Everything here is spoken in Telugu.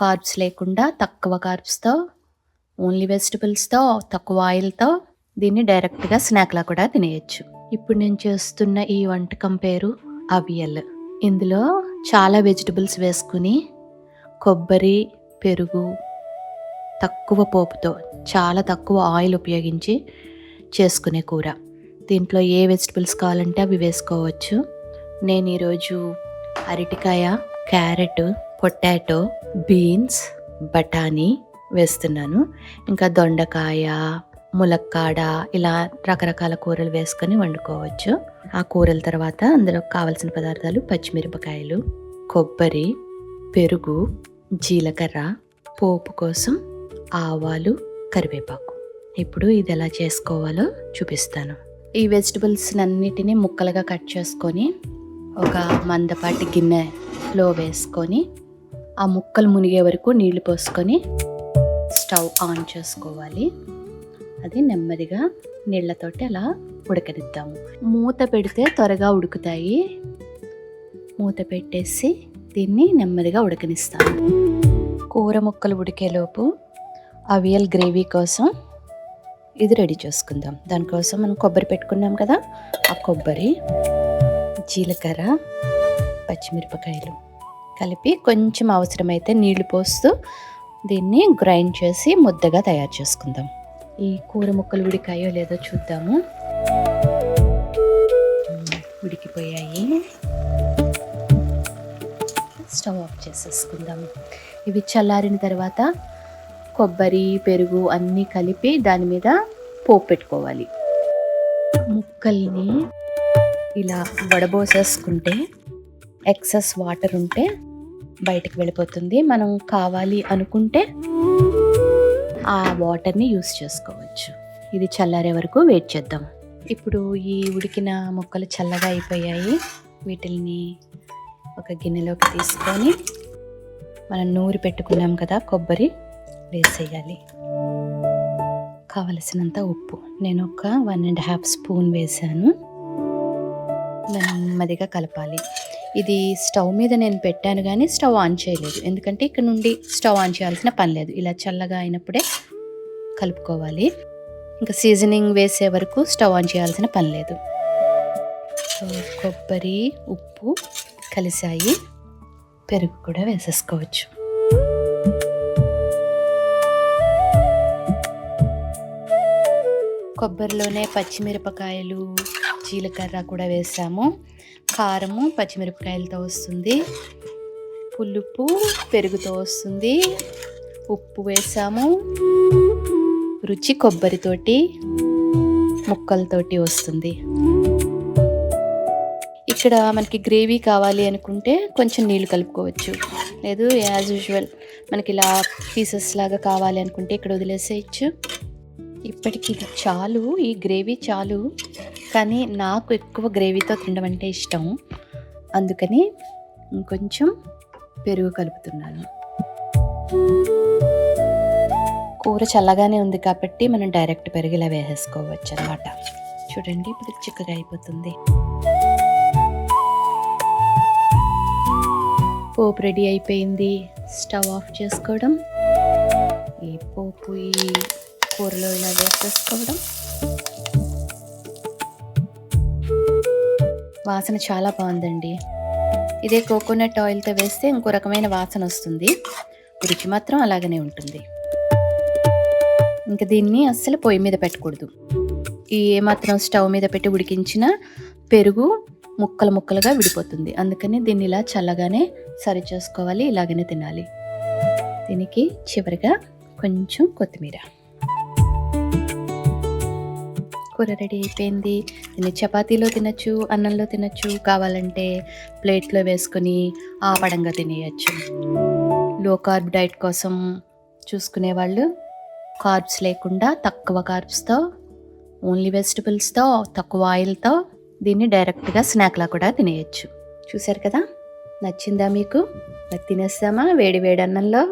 కార్బ్స్ లేకుండా తక్కువ కార్బ్స్తో, ఓన్లీ వెజిటబుల్స్తో, తక్కువ ఆయిల్తో దీన్ని డైరెక్ట్గా స్నాక్లా కూడా తినేయచ్చు. ఇప్పుడు నేను చేస్తున్న ఈ వంటకం పేరు అవియల్. ఇందులో చాలా వెజిటబుల్స్ వేసుకుని కొబ్బరి, పెరుగు, తక్కువ పోపుతో, చాలా తక్కువ ఆయిల్ ఉపయోగించి చేసుకునే కూర. దీంట్లో ఏ వెజిటబుల్స్ కావాలంటే అవి వేసుకోవచ్చు. నేను ఈరోజు అరటికాయ, క్యారెట్, పొటాటో, బీన్స్, బఠానీ వేస్తున్నాను. ఇంకా దొండకాయ, ములక్కాడ, ఇలా రకరకాల కూరలు వేసుకొని వండుకోవచ్చు. ఆ కూరల తర్వాత అందులో కావాల్సిన పదార్థాలు పచ్చిమిరపకాయలు, కొబ్బరి, పెరుగు, జీలకర్ర, పోపు కోసం ఆవాలు, కరివేపాకు. ఇప్పుడు ఇది ఎలా చేసుకోవాలో చూపిస్తాను. ఈ వెజిటబుల్స్ అన్నిటినీ ముక్కలుగా కట్ చేసుకొని ఒక మందపాటి గిన్నెలో వేసుకొని ఆ ముక్కలు మునిగే వరకు నీళ్లు పోసుకొని స్టవ్ ఆన్ చేసుకోవాలి. అది నెమ్మదిగా నీళ్లతోటి అలా ఉడకనిద్దాము. మూత పెడితే త్వరగా ఉడుకుతాయి. మూత పెట్టేసి దీన్ని నెమ్మదిగా ఉడకనిస్తాము. కూర ముక్కలు ఉడికేలోపు అవియల్ గ్రేవీ కోసం ఇది రెడీ చేసుకుందాం. దానికోసం మనం కొబ్బరి పెట్టుకున్నాం కదా, ఆ కొబ్బరి, జీలకర్ర, పచ్చిమిరపకాయలు కలిపి కొంచెం అవసరమైతే నీళ్లు పోస్తూ దీన్ని గ్రైండ్ చేసి ముద్దగా తయారు చేసుకుందాం. ఈ కూర ముక్కలు ఉడికాయో లేదో చూద్దాము. ఉడికిపోయాయి. స్టవ్ ఆఫ్ చేసేసుకుందాము. ఇవి చల్లారిన తర్వాత కొబ్బరి, పెరుగు అన్నీ కలిపి దాని మీద పోపు పెట్టుకోవాలి. ముక్కల్ని ఇలా వడబోసేసుకుంటే ఎక్సెస్ వాటర్ ఉంటే బయటకు వెళ్ళిపోతుంది. మనం కావాలి అనుకుంటే ఆ వాటర్ని యూస్ చేసుకోవచ్చు. ఇది చల్లారే వరకు వెయిట్ చేద్దాం. ఇప్పుడు ఈ ఉడికిన ముక్కలు చల్లగా అయిపోయాయి. వీటిల్ని ఒక గిన్నెలోకి తీసుకొని మనం నూరి పెట్టుకున్నాం కదా కొబ్బరి వేసేయాలి. కావలసినంత ఉప్పు, నేను ఒక 1.5 స్పూన్ వేసాను. నెమ్మదిగా కలపాలి. ఇది స్టవ్ మీద నేను పెట్టాను కానీ స్టవ్ ఆన్ చేయలేదు, ఎందుకంటే ఇక్కడ నుండి స్టవ్ ఆన్ చేయాల్సిన పని లేదు. ఇలా చల్లగా అయినప్పుడే కలుపుకోవాలి. ఇంకా సీజనింగ్ వేసే వరకు స్టవ్ ఆన్ చేయాల్సిన పని లేదు. సో కొబ్బరి, ఉప్పు కలిసాయి. పెరుగు కూడా వేసేసుకోవచ్చు. కొబ్బరిలోనే పచ్చిమిరపకాయలు, జీలకర్ర కూడా వేసాము. కారము పచ్చిమిరపకాయలతో వస్తుంది, పులుపు పెరుగుతో వస్తుంది, ఉప్పు వేసాము, రుచి కొబ్బరితోటి, ముక్కలతోటి వస్తుంది. ఇక్కడ మనకి గ్రేవీ కావాలి అనుకుంటే కొంచెం నీళ్ళు కలుపుకోవచ్చు. లేదు యాజ్ యూజువల్ మనకి ఇలా పీసెస్ లాగా కావాలి అనుకుంటే ఇక్కడ వదిలేసేయచ్చు. ఇప్పటికి ఇది చాలు, ఈ గ్రేవీ చాలు. కానీ నాకు ఎక్కువ గ్రేవీతో తినడం అంటే ఇష్టం, అందుకని ఇంకొంచెం పెరుగు కలుపుతున్నాను. కూర చల్లగానే ఉంది కాబట్టి మనం డైరెక్ట్ పెరుగు ఇలా వేసేసుకోవచ్చు అన్నమాట. చూడండి ఇప్పుడు చిక్కగా అయిపోతుంది. పోపు రెడీ అయిపోయింది. స్టవ్ ఆఫ్ చేసుకోవడం, ఈ పోపు ఈ కూరలో ఇలా వేసేసుకోవడం. వాసన చాలా బాగుందండి. ఇదే కోకోనట్ ఆయిల్తో వేస్తే ఇంకో రకమైన వాసన వస్తుంది, రుచి మాత్రం అలాగనే ఉంటుంది. ఇంకా దీన్ని అస్సలు పొయ్యి మీద పెట్టకూడదు. ఈ ఏమాత్రం స్టవ్ మీద పెట్టి ఉడికించిన పెరుగు ముక్కలు ముక్కలుగా విడిపోతుంది. అందుకని దీన్ని ఇలా చల్లగానే సరి చేసుకోవాలి, ఇలాగనే తినాలి. దీనికి చివరిగా కొంచెం కొత్తిమీర. కూర రెడీ అయిపోయింది. దీన్ని చపాతీలో తినచ్చు, అన్నంలో తినచ్చు, కావాలంటే ప్లేట్లో వేసుకొని ఆపడంగా తినేయచ్చు. లో కార్బ్ డైట్ కోసం చూసుకునే వాళ్ళు కార్బ్స్ లేకుండా తక్కువ కార్బ్స్తో, ఓన్లీ వెజిటబుల్స్తో, తక్కువ ఆయిల్తో దీన్ని డైరెక్ట్గా స్నాక్లా కూడా తినేయచ్చు. చూసారు కదా, నచ్చిందా మీకు? మరి తినేస్తామా వేడి వేడి అన్నంలో?